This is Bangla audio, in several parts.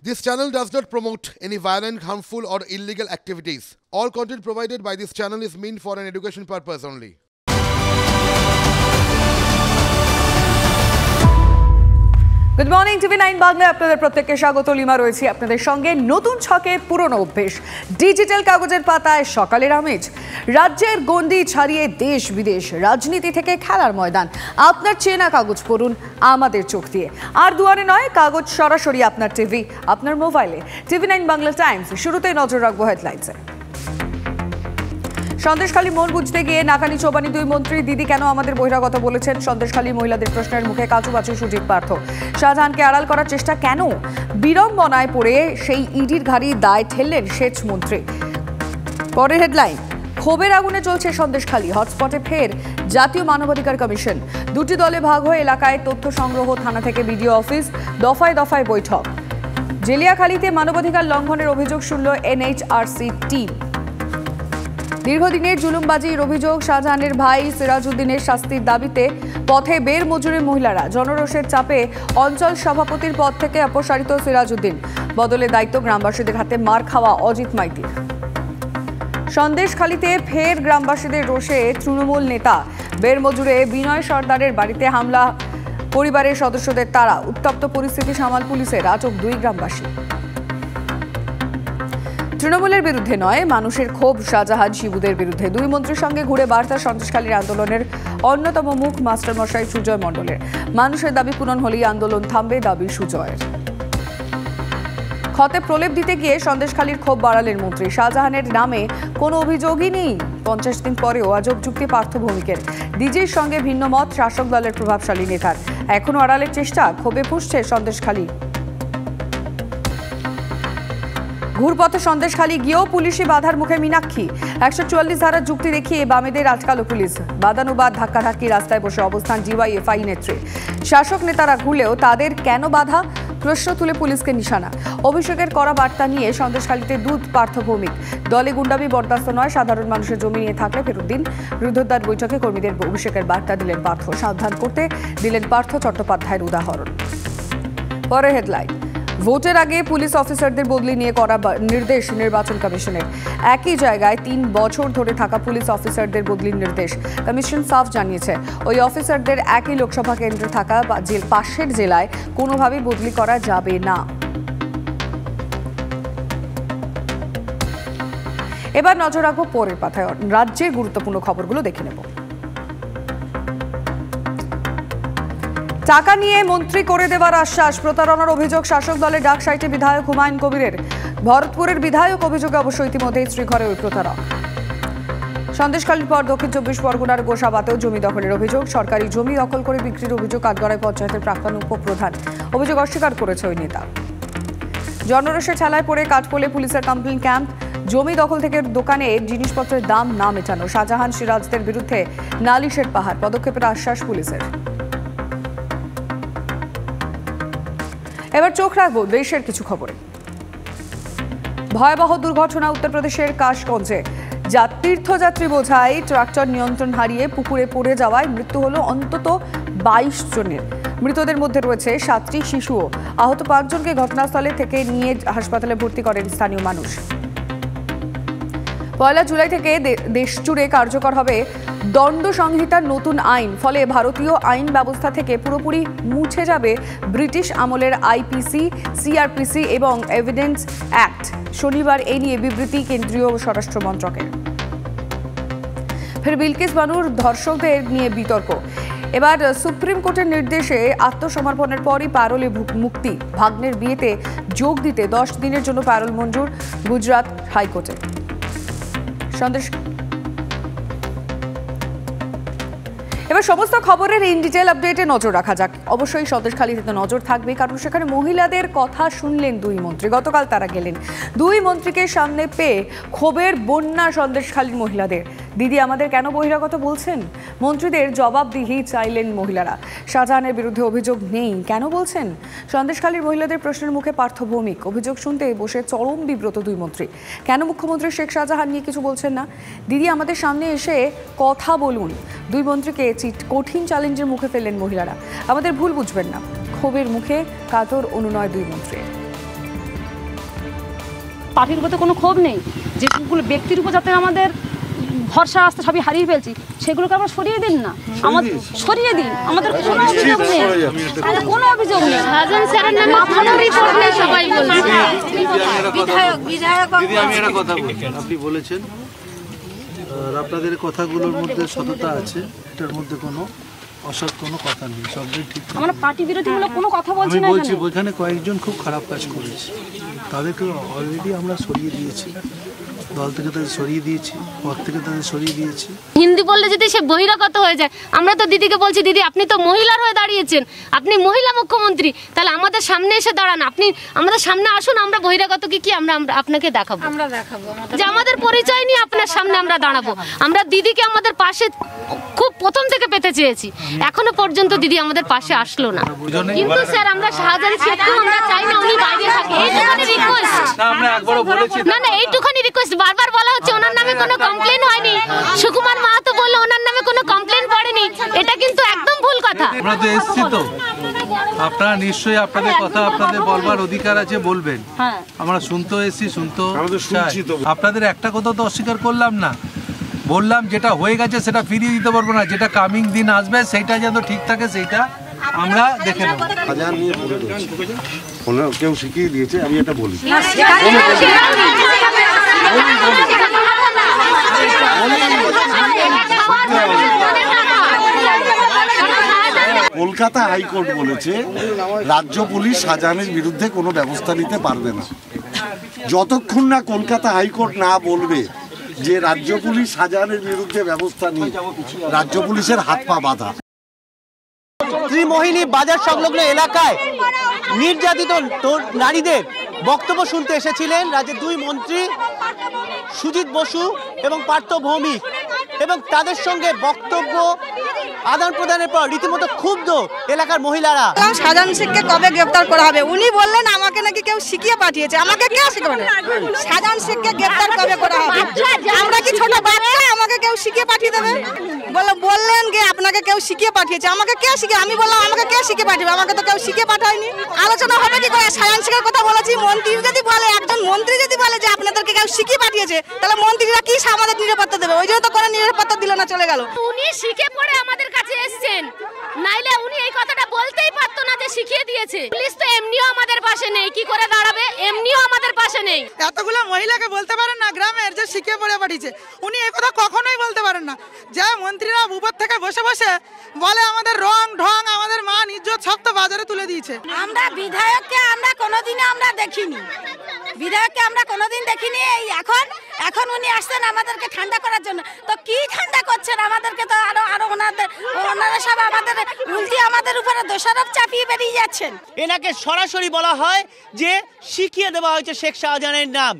This channel does not promote any violent, harmful, or illegal activities. All content provided by this channel is meant for an education purpose only. Good morning TV9 বাংলায় আপনাদের প্রত্যেককে স্বাগত। লিমা রয়েছে আপনাদের সঙ্গে। নতুন ছকে পুরনো অভ্যেস, ডিজিটাল কাগজের পাতায় সকালের আমেজ, রাজ্যের গণ্ডি ছাড়িয়ে দেশ বিদেশ, রাজনীতি থেকে খেলার ময়দান। আপনার চেনা কাগজ পড়ুন আমাদের চোখ দিয়ে। আর দুয়ারে নয়, কাগজ সরাসরি আপনার টিভি, আপনার মোবাইলে। TV9 বাংলা টাইমস শুরুতেই নজর রাখবো হেডলাইনসে। সন্দেশখালী মন বুঝতে গিয়ে নাকানি চোবানি দুই মন্ত্রী। দিদি কেন আমাদের বহিরাগত বলেছেন? সন্দেশখালী মহিলাদের প্রশ্নের মুখে কাচুবাচু সুজিত পার্থ। শাহজাহানকে আড়াল করার চেষ্টা কেন? বিড়ম্বনায় পড়ে সেই ইডির ঘাড়ি দায় ঠেললেন সেচ মন্ত্রী। পরের হেডলাইন, ক্ষোভের আগুনে চলছে সন্দেশখালী, হটস্পটে ফের জাতীয় মানবাধিকার কমিশন। দুটি দলে ভাগ হয়ে এলাকায় তথ্য সংগ্রহ, থানা থেকে বিডিও অফিস, দফায় দফায় বৈঠক। জেলিয়াখালীতে মানবাধিকার লঙ্ঘনের অভিযোগ শুনল NHRC টিম। দীর্ঘদিনের জুলুমবাজির অভিযোগ, শাহজাহানের ভাই সিরাজউদ্দিনের শাস্তির দাবিতে পথে বের মজুরি মহিলারা। জনরোষের চাপে অঞ্চল সভাপতির পদ থেকে অপসারিত সিরাজউদ্দিন, বদলে দায়িত্ব গ্রামবাসীদের হাতে মার খাওয়া অজিত মাইতির। সন্দেশখালীতে ফের গ্রামবাসীদের রোষে তৃণমূল নেতা। বের মজুরে বিনয় সর্দারের বাড়িতে হামলা, পরিবারের সদস্যদের তাড়া। উত্তপ্ত পরিস্থিতি সামাল পুলিশের, আটক দুই গ্রামবাসী। তৃণমূলের বিরুদ্ধে নয়, মানুষের ক্ষোভ শাহজাহান শিবুদের বিরুদ্ধে। দুই মন্ত্রীর সঙ্গে ঘুরে বার্তা সন্দেশখালীর আন্দোলনের অন্যতম মুখ মাস্টারমশাই সুজয় মণ্ডলের। মানুষের দাবি পূরণ হলেই আন্দোলন থামবে, দাবি সুজয়ের। ক্ষতে প্রলেপ দিতে গিয়ে সন্দেশখালীর ক্ষোভ বাড়ালেন মন্ত্রী। শাহজাহানের নামে কোনো অভিযোগই নেই, 50 দিন পরেও আজব যুক্তি পার্থ ভৌমিকের। ডিজির সঙ্গে ভিন্ন মত শাসক দলের প্রভাবশালী নেতার। এখনও আড়ালের চেষ্টা, ক্ষোভে ফুঁসছে সন্দেশখালী। ঘুরপথে সন্দেশখালী গিয়েও পুলিশি বাধার মুখে মীনাক্ষী। 144 ধারার যুক্তি দেখিয়ে বামেদের আটকালো পুলিশ। বাদানুবাদ, ধাক্কাধাক্কি, রাস্তায় বসে অবস্থান DYFI নেত্রী। শাসক নেতারা ঘুরলেও তাদের কেন বাধা? প্রশ্ন তুলে পুলিশকে নিশানা। অভিষেকের কড়া বার্তা নিয়ে সন্দেশখালীতে দুধ পার্থ ভৌমিক। দলে গুন্ডামি বরদাস্ত নয়, সাধারণ মানুষের জমি নিয়ে থাকলে ফেরত দিন। রুদ্ধদ্বার বৈঠকে কর্মীদের অভিষেকের বার্তা দিলেন পার্থ। সাবধান করতে দিলেন পার্থ চট্টোপাধ্যায়ের উদাহরণ। পরে হেডলাইন, ভোটের আগে পুলিশ অফিসারদের বদলি নিয়ে করা নির্দেশ নির্বাচন কমিশনের। একই জায়গায় 3 বছর ধরে থাকা পুলিশ অফিসারদের বদলির নির্দেশ কমিশন সাফ জানিয়েছে। ওই অফিসারদের একই লোকসভা কেন্দ্রে থাকা বা পাশের জেলায় কোনোভাবেই বদলি করা যাবে না। এবার নজর রাখবো পরের পাতায়। রাজ্যের গুরুত্বপূর্ণ খবরগুলো দেখে নেব। টাকা নিয়ে মন্ত্রী করে দেওয়ার আশ্বাস, প্রতারণার অভিযোগ শাসক দলের ডাক সাইটে বিধায়ক হুমায়ুন কবিরের। ভরতপুরের বিধায়ক অভিযোগে অবশ্য ইতিমধ্যেই শ্রীঘরে ওই প্রতারক। সন্দেশখালীর পর দক্ষিণ 24 পরগনার গোসাবাতেও জমি দখলের অভিযোগ। সরকারি জমি দখল করে বিক্রির অভিযোগ কাঠগড়ায় পঞ্চায়েতের প্রাক্তন উপপ্রধান। অভিযোগ অস্বীকার করেছে ওই নেতা। জনরোষে ঠেলায় পড়ে কাঠপোলে পুলিশের কমপ্লেন ক্যাম্প। জমি দখল থেকে দোকানে জিনিসপত্রের দাম না মেটানো। শাহজাহান সিরাজদের বিরুদ্ধে নালিশের পাহাড়, পদক্ষেপের আশ্বাস পুলিশের। এবার চোখ রাখবো দেশের কিছু খবরে। ভয়াবহ দুর্ঘটনা উত্তরপ্রদেশের কাশগঞ্জে। তীর্থযাত্রী বোঝাই ট্রাক্টর নিয়ন্ত্রণ হারিয়ে পুকুরে পড়ে যাওয়ায় মৃত্যু হলো অন্তত 22 জনের। মৃতদের মধ্যে রয়েছে 7টি শিশুও। আহত 5 জনকে ঘটনাস্থলে থেকে নিয়ে হাসপাতালে ভর্তি করেন স্থানীয় মানুষ। 1 জুলাই থেকে দেশ জুড়ে কার্যকর হবে দণ্ড সংহিতার নতুন আইন। ফলে ভারতীয় আইন ব্যবস্থা থেকে পুরোপুরি মুছে যাবে ব্রিটিশ আমলের IPC, CRPC এবং এভিডেন্স অ্যাক্ট। শনিবার এই নিয়ে বিবৃতি কেন্দ্রীয় স্বরাষ্ট্র মন্ত্রকের। ফের বিলকিস বানুর ধর্ষকদের নিয়ে বিতর্ক। এবার সুপ্রিম কোর্টের নির্দেশে আত্মসমর্পণের পরই প্যারোলে মুক্তি। ভাগ্নের বিয়েতে যোগ দিতে 10 দিনের জন্য প্যারোল মঞ্জুর গুজরাট হাইকোর্টে। এবার সমস্ত খবরের ইন ডিটেল আপডেটে নজর রাখা যাক। অবশ্যই সন্দেশখালীতে নজর থাকবে, কারণ সেখানে মহিলাদের কথা শুনলেন দুই মন্ত্রী। গতকাল তারা গেলেন। দুই মন্ত্রীকে সামনে পেয়ে ক্ষোভের বন্যা সন্দেশখালীর মহিলাদের। দিদি আমাদের কেন বহিরাগত বলছেন? মন্ত্রীদের জবাবদিহি চাইলেন মহিলারা। শাহজাহানের বিরুদ্ধে অভিযোগ নেই, কেন বলছেন? সন্দেশখালীর মহিলাদের প্রশ্নের মুখে পার্থ ভৌমিক। অভিযোগ শুনতে বসে চরম বিব্রত দুই মন্ত্রী। কেন মুখ্যমন্ত্রী শেখ শাহজাহান নিয়ে কিছু বলছেন না? দিদি আমাদের সামনে এসে কথা বলুন। দুই মন্ত্রীকে কঠিন চ্যালেঞ্জের মুখে ফেললেন মহিলারা। আমাদের ভুল বুঝবেন না, ক্ষোভের মুখে কাতর অনুনয় দুই মন্ত্রী। পার্টির উপর কোনো ক্ষোভ নেই, যেগুলো ব্যক্তির উপর যাতে আমাদের ভরসা আসতে সবই হারিয়ে ফেলছি, সেগুলোকে আমরা সরিয়ে দিন না, আমাদের সরিয়ে দিন, আমাদের কোনো অভিযোগ নেই, কোনো অভিযোগ নেই। শাহজাহান স্যারের নামে কোনো রিপোর্ট নেই, সবাই বলছে। দিদি আমি একটা কথা বলি, আপনি বলেছেন আর আপনাদের কথাগুলোর মধ্যে সততা আছে, এটার মধ্যে কোনো অসৎ কোনো কথা নেই, সবটাই ঠিক। আমরা পার্টি বিরোধীমূলক কোনো কথা বলছি আমি না। বলছি ওইখানে কয়েকজন খুব খারাপ কাজ করেছে, তাদেরকে অলরেডি আমরা সরিয়ে দিয়েছি, দল থেকে তাদের সরিয়ে দিয়েছি, পদ থেকে তাদের সরিয়ে দিয়েছি। হিন্দি বললে যদি সে বহিরাগত হয়ে যায়, আমরা তো দিদিকে বলছি, দিদি আপনি তো মহিলার হয়ে দাঁড়িয়েছেন, আপনি মহিলা মুখ্যমন্ত্রী, তাহলে আমাদের সামনে এসে দাঁড়ান, আপনি আমাদের সামনে আসুন, আমরা বহিরাগত কি আমরা আপনাকে দেখাবো, যে আমাদের পরিচয় নিয়ে আপনার সামনে আমরা দাঁড়াবো। আমরা দিদিকে আমাদের পাশে খুব প্রথম থেকে পেতে চেয়েছি, এখনো পর্যন্ত দিদি আমাদের পাশে আসলো না। কিন্তু স্যার আমরা শাহজাহান শেখকেও আমরা চাই না উনি বাইরে থাকে, এইটুখানি রিকোয়েস্ট। না না এইটুখানি রিকোয়েস্ট, বারবার বলা হচ্ছে ওনার নামে কোনো কমপ্লেন হয়নি, সুকুমার মাহাতো বললো ওনার নামে কোনো কমপ্লেন পড়েনি, এটা কিন্তু একদম ভুল কথা। আমরা তো এসছি তো, আপনারা নিশ্চয়ই আপনাদের কথা আপনাদের বলবার অধিকার আছে, বলবেন, আমরা শুনতেও এসছি, শুনতেও চাই। আপনাদের একটা কথা তো অস্বীকার করলাম না, বললাম যেটা হয়ে গেছে সেটা ফিরিয়ে দিতে পারবো না, যেটা কামিং দিন আসবে সেইটা যেন ঠিক থাকে সেইটা আমরা দেখে নেব। হাজার নিয়ে পড়ে রয়েছে, কেউ শিখিয়ে দিয়েছে, আমি এটা বলি। কলকাতা হাইকোর্ট বলেছে রাজ্য পুলিশ শাহজাহানের বিরুদ্ধে কোনো ব্যবস্থা নিতে পারবে না, যতক্ষণ না কলকাতা হাইকোর্ট না বলবে যে রাজ্য পুলিশ শাহজাহানের বিরুদ্ধে ব্যবস্থা নিয়ে, রাজ্য পুলিশের হাত পা বাঁধা। ত্রিমোহিনী বাজার সংলগ্ন এলাকায় নির্যাতিত নারীদের বক্তব্য শুনতে এসেছিলেন রাজ্যের দুই মন্ত্রী সুজিত বসু এবং পার্থ ভৌমিক, এবং তাদের সঙ্গে বক্তব্য আদান প্রদানের পর রীতিমতো ক্ষুব্ধ এলাকার মহিলারা। শাহজাহান শেখকে কবে গ্রেফতার করা হবে? উনি বললেন আমাকে নাকি কেউ শিখিয়ে পাঠিয়েছে, আমাকে কে শিখিয়ে পাঠিয়েছে? শাহজাহান শেখকে গ্রেফতার কবে করা হবে? আমরা কি ছোট বাচ্চা, আমাকে কেউ শিখিয়ে পাঠিয়ে দেবে? বললেন যে আপনাকে কেউ শিখিয়ে পাঠিয়েছে, আমাকে কে শিখিয়ে? আমি বললাম আমাকে কে শিখিয়ে পাঠাবে? আমাকে তো কেউ শিখিয়ে পাঠায়নি। আলোচনা হবে কি করে? শাহজাহান শেখের কথা বলেছি, মন্ত্রী যদি বলে, একজন মন্ত্রী যদি বলে যে আপনাদেরকে কেউ শিখিয়ে পাঠিয়েছে, তাহলে মন্ত্রীরা কি আমাদের নিরাপত্তা দেবে? ওই জন্য তো কোনো নিরাপত্তা দিল না, চলে গেল। উনি শিখে পড়ে আমাদের কাছে এসেছেন, নাইলে উনি এই কথাটা বলতেই পারতো না যে শিখিয়ে দিয়েছে। পুলিশ তো এমনিও আমাদের পাশে নেই, কি করে দাঁড়াবে? এমনিও আমাদের পাশে নেই। এতগুলো মহিলাকে বলতে পারেন না গ্রামের যে শিখিয়ে পড়ে পাঠিয়েছে, উনি এই কথা কখনোই বলতে পারেন না। যে মন্ত্রীরা উপর থেকে বসে বসে বলে আমাদের রং ঢং, আমাদের মান ইজ্জত সব তো বাজারে তুলে দিয়েছে। আমরা বিধায়ককে আমরা কোনোদিনও আমরা দেখিনি, বিধায়ককে আমরা কোনোদিন দেখিনি। এই এখন উনি আসছেন আমাদেরকে ঠান্ডা করার জন্য। তো কি ঠান্ডা করছেন আমাদেরকে? তো আরো ওনারা সব আমাদের উল্টি আমাদের উপরে দোষারোপ চাপিয়ে বেরিয়ে যাচ্ছেন। এনাকে সরাসরি বলা হয় যে শিখিয়ে দেওয়া হয়েছে শেখ শাহজাহানের নাম।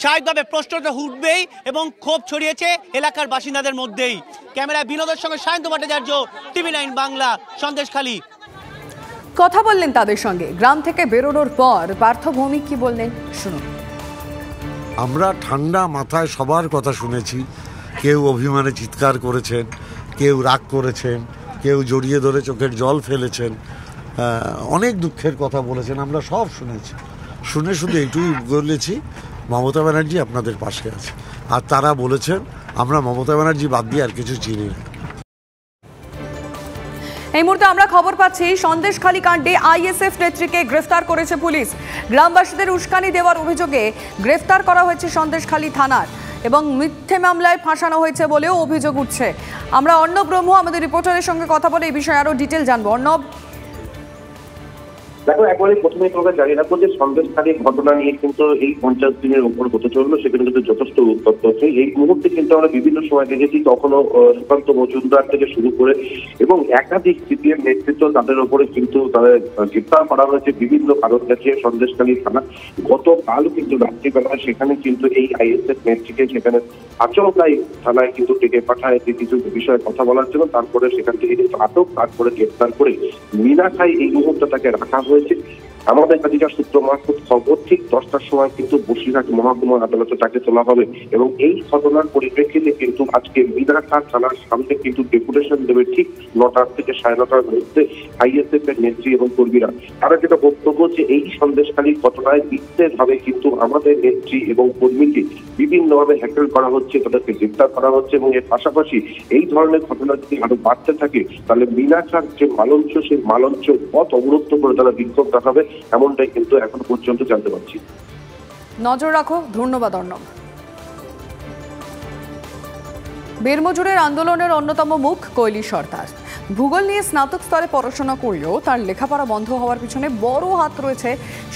স্বাভাবিকভাবে প্রশ্নটা উঠবেই এবং ক্ষোভ ছড়িয়েছে এলাকার বাসিন্দাদের মধ্যেই। ক্যামেরায় বিনোদের সঙ্গে সায়ন্ত ভট্টাচার্য, TV9 বাংলা, সন্দেশখালী। কথা বললেন তাদের সঙ্গে। গ্রাম থেকে বেরোনোর পর পার্থ ভৌমিক কি বললেন শুনুন। আমরা ঠান্ডা মাথায় সবার কথা শুনেছি, কেউ অভিমানে চিৎকার করেছেন, কেউ রাগ করেছেন, কেউ জড়িয়ে ধরে চোখের জল ফেলেছেন, অনেক দুঃখের কথা বলেছেন, আমরা সব শুনেছি। শুনে শুধু এইটুকুই বলেছি মমতা ব্যানার্জি আপনাদের পাশে আছে, আর তারা বলেছেন আমরা মমতা ব্যানার্জি বাদ দিয়ে আর কিছু চিনি না। এই মুহূর্তে আমরা খবর পাচ্ছি সন্দেশখালী কাণ্ডে আইএসএফ নেত্রীকে গ্রেফতার করেছে পুলিশ। গ্রামবাসীদের উস্কানি দেওয়ার অভিযোগে গ্রেফতার করা হয়েছে সন্দেশখালী থানার, এবং মিথ্যে মামলায় ফাঁসানো হয়েছে বলেও অভিযোগ উঠছে। আমরা অর্ণব ব্রহ্ম আমাদের রিপোর্টারের সঙ্গে কথা বলে এই বিষয়ে আরো ডিটেল জানবো। অর্ণব, দেখো, একবারে প্রথমে তোমাকে জানিয়ে রাখবো যে সন্দেশখালীর ঘটনা নিয়ে কিন্তু এই 50 দিনের উপর হতে চললো, সেখানে কিন্তু যথেষ্ট উত্তপ্ত হচ্ছে। এই মুহূর্তে কিন্তু আমরা বিভিন্ন সময় দেখেছি, তখনও সুকান্ত মজুমদার থেকে শুরু করে এবং একাধিক সিপিএম নেতৃত্ব, তাদের উপরে কিন্তু তাদের গ্রেফতার করা হয়েছে বিভিন্ন কারণ দেখিয়ে সন্দেশখালী থানা। গতকাল কিন্তু রাত্রিবেলায় সেখানে কিন্তু এই আইএসএফ নেত্রীকে সেখানে আচমকাই থানায় কিন্তু ডেকে পাঠায় কিছু বিষয়ে কথা বলার জন্য। তারপরে সেখান থেকে কিন্তু আটক, তারপরে গ্রেফতার করে মিনাখাই এই মুহূর্তে তাকে রাখা হয়েছে। আমাদের কাছে যা সূত্র মারফত খবর, ঠিক 10টার সময় কিন্তু বসিরহাট মহকুমা আদালতে তাকে তোলা হবে এবং এই ঘটনার পরিপ্রেক্ষিতে কিন্তু আজকে মিনাখার থানার সামনে কিন্তু ডেপুটেশন দেবে ঠিক 9টা থেকে 9:30টার মধ্যে আইএসএফ এর নেত্রী এবং কর্মীরা। তারা যেটা বক্তব্য যে এই সন্দেশখালী ঘটনায় মিথ্যেভাবে কিন্তু আমাদের নেত্রী এবং কর্মীকে বিভিন্নভাবে হ্যাকেল করা হচ্ছে, তাদেরকে গ্রেপ্তার করা হচ্ছে এবং এর পাশাপাশি এই ধরনের ঘটনা যদি আরো বাড়তে থাকে তাহলে মিনাখার যে মালঞ্চ, সেই মালঞ্চ পথ অবরুদ্ধ করে তারা বিক্ষোভ দেখাবে, এমনটাই কিন্তু এখনো পর্যন্ত জানতে পারছি। নজর রাখো। ধন্যবাদ অর্ণব। বেরমজুরের আন্দোলনের অন্যতম মুখ কৈলি সর্দার। ভূগোল নিয়ে স্নাতক স্তরে পড়াশোনা করলেও তার লেখাপড়া বন্ধ হওয়ার পিছনে বড় হাত রয়েছে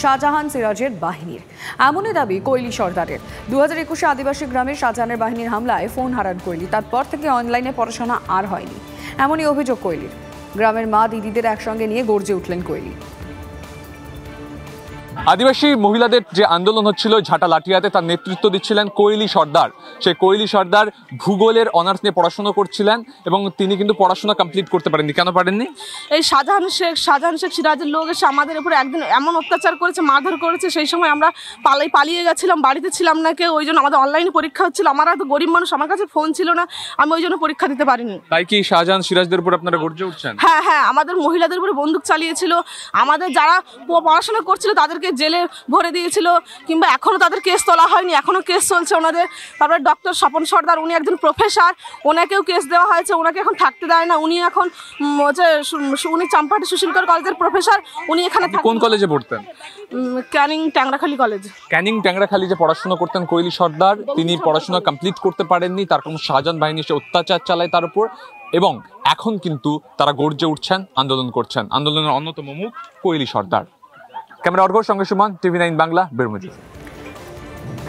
শাহজাহান সিরাজের বাহিনীর, এমনই দাবি কৈলি সর্দারের। 2021 আদিবাসী গ্রামে শাহজাহানের বাহিনীর হামলায় ফোন হারান কৈলি। তারপর থেকে অনলাইনে পড়াশোনা আর হয়নি, এমনই অভিযোগ কৈলির। গ্রামের মা দিদিদের একসঙ্গে নিয়ে গর্জে উঠলেন কৈলি। আদিবাসী মহিলাদের যে আন্দোলন হচ্ছিল ঝাঁটা লাঠিয়াতে, তার নেতৃত্ব দিচ্ছিলেন কৈলি সর্দার। সেই কৈলি সর্দার ভূগোলের অনার্স নিয়ে পড়াশোনা করছিলেন এবং তিনি কিন্তু পড়াশোনা কমপ্লিট করতে পারেননি। কেন পারেননি? এই শাহজাহান শেখ সিরাজের লোক এসে আমাদের উপরে একদিন এমন অত্যাচার করেছে, মারধর করেছে। সেই সময় আমরা পালিয়ে গেছিলাম, বাড়িতে ছিলাম না কেউ। ওই জন্য আমাদের অনলাইনে পরীক্ষা হচ্ছিল। আমার তো গরিব মানুষ, আমার কাছে ফোন ছিল না, আমি ওই জন্য পরীক্ষা দিতে পারিনি। তাই কি শাহজাহান সিরাজদের উপর আপনারা গর্জে উঠছেন? হ্যাঁ হ্যাঁ, আমাদের মহিলাদের উপরে বন্দুক চালিয়েছিল, আমাদের যারা পড়াশোনা করছিল তাদেরকে জেলে ভরে দিয়েছিল, কিংবা এখনো তাদের কেস তোলা হয়নি, এখনো কেস চলছে ওনাদের। তারপরে ডক্টর স্বপন সর্দার, উনি একজন প্রফেসর, ওনাকেও কেস দেওয়া হয়েছে, ওনাকে এখন থাকতে দেয় না। উনি এখন উনি চাম্পাহাটি সুশীলকর কলেজের প্রফেসর। উনি এখানে কোন কলেজে পড়তেন? ক্যানিং ট্যাংরাখালী কলেজ। ক্যানিং ট্যাংরাখালী যে পড়াশোনা করতেন কৈলি সর্দার, তিনি পড়াশোনা কমপ্লিট করতে পারেননি। তার কোনো শাহজাহান বাহিনী এসে অত্যাচার চালায় তার উপর, এবং এখন কিন্তু তারা গর্জে উঠছেন, আন্দোলন করছেন। আন্দোলনের অন্যতম মুখ কৈলি সর্দার। ক্যামেরা অর্ঘর সঙ্গে সুমন, TV9 বাংলা, বেরমজুর।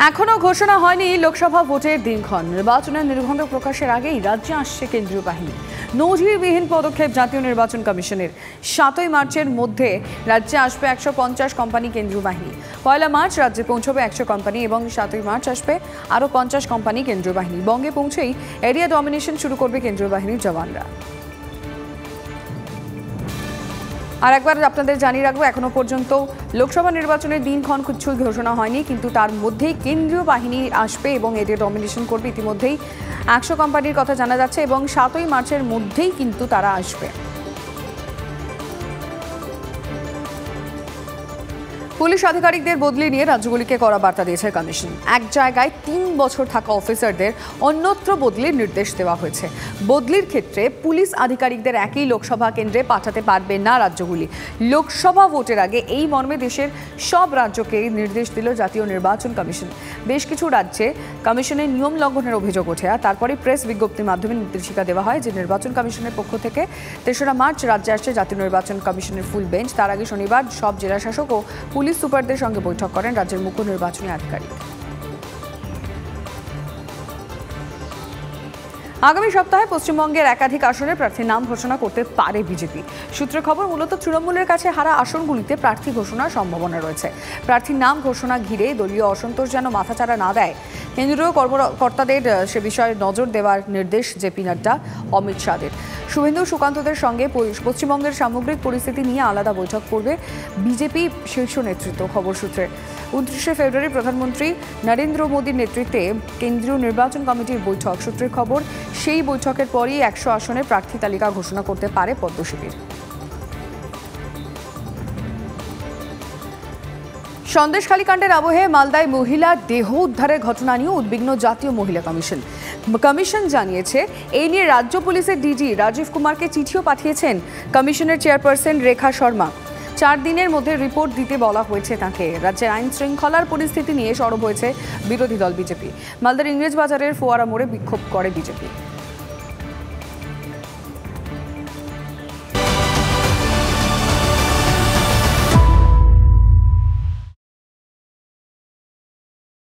এখনো ঘোষণা হয়নি লোকসভা ভোটের দিনক্ষণ। নির্বাচনের নির্ঘণ্ট প্রকাশের আগেই রাজ্যে আসছে কেন্দ্রীয় বাহিনী। নজিরবিহীন পদক্ষেপ জাতীয় নির্বাচন কমিশনের। 7ই মার্চের মধ্যে রাজ্যে আসবে 150 কোম্পানি কেন্দ্রীয় বাহিনী। 1 মার্চ রাজ্যে পৌঁছবে 100 কোম্পানি এবং 7ই মার্চ আসবে আরও 50 কোম্পানি কেন্দ্রীয় বাহিনী। বঙ্গে পৌঁছেই এরিয়া ডমিনেশন শুরু করবে কেন্দ্রীয় বাহিনীর জওয়ানরা। আর একবার আপনাদের জানিয়ে রাখবো, এখনো পর্যন্ত লোকসভা নির্বাচনের দিনক্ষণ কিছুই ঘোষণা হয়নি, কিন্তু তার মধ্যেই কেন্দ্রীয় বাহিনী আসবে এবং এদের ডমিনেশন করবে। ইতিমধ্যেই 100 কোম্পানির কথা জানা যাচ্ছে এবং 7ই মার্চের মধ্যেই কিন্তু তারা আসবে। পুলিশ আধিকারিকদের বদলি নিয়ে রাজ্যগুলিকে কড়া বার্তা দিয়েছে কমিশন। এক জায়গায় 3 বছর থাকা অফিসারদের অন্যত্র বদলির নির্দেশ দেওয়া হয়েছে। বদলির ক্ষেত্রে পুলিশ আধিকারিকদের একই লোকসভা কেন্দ্রে পাঠাতে পারবে না রাজ্যগুলি। লোকসভা ভোটের আগে এই মর্মে দেশের সব রাজ্যকে নির্দেশ দিল জাতীয় নির্বাচন কমিশন। বেশ কিছু রাজ্যে কমিশনের নিয়ম লঙ্ঘনের অভিযোগ ওঠে, আর তারপরে প্রেস বিজ্ঞপ্তির মাধ্যমে নির্দেশিকা দেওয়া হয় যে নির্বাচন কমিশনের পক্ষ থেকে 3রা মার্চ রাজ্যে আসছে জাতীয় নির্বাচন কমিশনের ফুল বেঞ্চ। তার আগে শনিবার সব জেলা শাসক ও পুলিশ সুপারদের সঙ্গে বৈঠক করেন রাজ্যের মুখ্য নির্বাচনী আধিকারিক। আগামী সপ্তাহে পশ্চিমবঙ্গের একাধিক আসনে প্রার্থীর নাম ঘোষণা করতে পারে বিজেপি। সূত্রের খবর, মূলত তৃণমূলের কাছে হারা আসনগুলিতে প্রার্থী ঘোষণার সম্ভাবনা রয়েছে। প্রার্থীর নাম ঘোষণা ঘিরে দলীয় অসন্তোষ যেন মাথাচাড়া না দেয়, কেন্দ্রীয় কর্মকর্তাদের সে বিষয়ে নজর দেওয়ার নির্দেশ জেপি নাড্ডা, অমিত শাহদের। শুভেন্দু সুকান্তদের সঙ্গে পশ্চিমবঙ্গের সামগ্রিক পরিস্থিতি নিয়ে আলাদা বৈঠক করবে বিজেপি শীর্ষ নেতৃত্ব। খবর সূত্রে 29শে ফেব্রুয়ারি প্রধানমন্ত্রী নরেন্দ্র মোদীর নেতৃত্বে কেন্দ্রীয় নির্বাচন কমিটির বৈঠক। সূত্রের খবর, সেই বৈঠকের পরই 100 আসনে প্রার্থী তালিকা ঘোষণা করতে পারে পদ্ম শিবির। সন্দেশখালী কাণ্ডের আবহে মালদায় মহিলার দেহ উদ্ধারের ঘটনা নিয়ে উদ্বিগ্ন জাতীয় মহিলা কমিশন। কমিশন জানিয়েছে, এই নিয়ে রাজ্য পুলিশের ডিজি রাজীব কুমারকে চিঠিও পাঠিয়েছেন কমিশনের চেয়ারপারসন রেখা শর্মা। 4 দিনের মধ্যে রিপোর্ট দিতে বলা হয়েছে তাকে। রাজ্যের আইন শৃঙ্খলার পরিস্থিতি নিয়ে সরব হয়েছে বিরোধী দল বিজেপি। মালদার ইংরেজ বাজারের ফোয়ারা মোড়ে বিক্ষোভ করে বিজেপি।